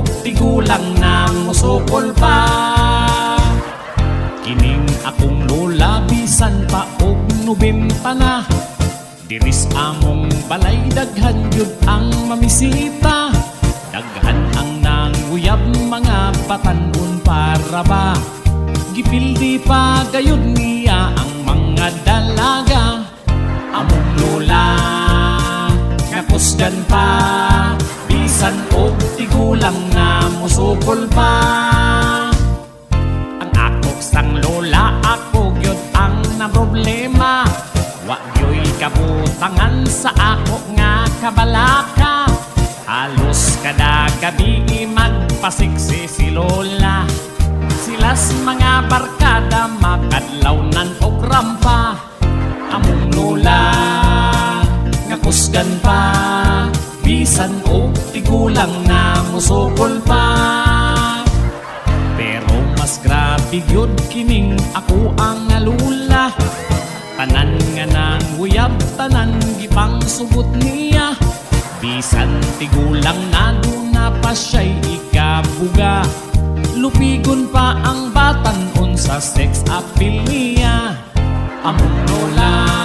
o tigulang na musukol pa. Kining akong lola bisan pa og 90 na. Diris among balay daghan yun ang mamisita. Daghan ang nanguyab mga patanon para ba. Gipildi pa gayud niya ang mga dalaga. Among lola kusgan pa, bisan og tigulang na musukol pa. Ang ako sang lola, ako gyud ang naproblema. Wa gyoy kabutangan sa ako nga kabalaka. Halos kada gabi magpasiksi si lola. Silas mga barkada makadlawnan og rampa. Among lola kusgan pa, bisan o tigulang na musukol pa. Pero mas grabe yun kining ako ang nalula. Tanan nga nang uyab, tanan gipang subot niya. Bisan tigulang na doon na pa siya'y ikabuga. Lupigon pa ang batanon sa sex appeal niya. Among lola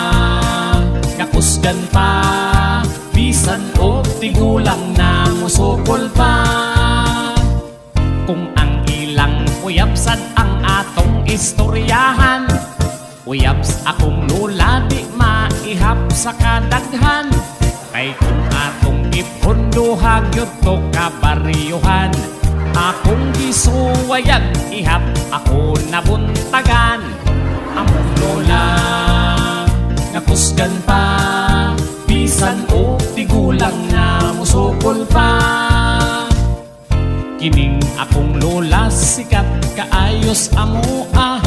kusgan pa, bisan o tigulang na musukol pa. Kung ang ilang uyab sad ang atong istoryahan, uyabs akong lola di maihap sa kadaghan. Kay kung atong ipunduhag yun to kabaryuhan, akong gisuwayag ihap ako nabuntagan. Among lola kusgan pa, bisan o tigulang na musukol pa. Kining akong lola sikat kaayos amoa.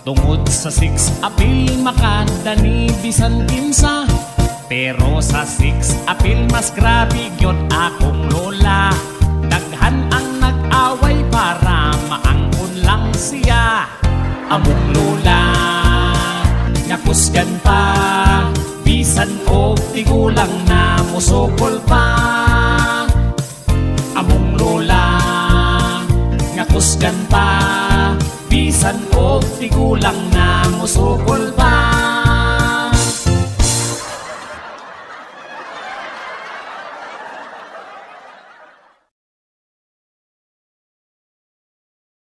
Tungod sa 6 apil makadani bisan kinsa. Pero sa 6 apil mas grabe gyud akong lola. Daghan ang nag-away para maangkon lang siya. Among lola kusgan pa, bisan o tigulang na musukol pa. Among lola kusgan pa, bisan o tigulang na musukol pa.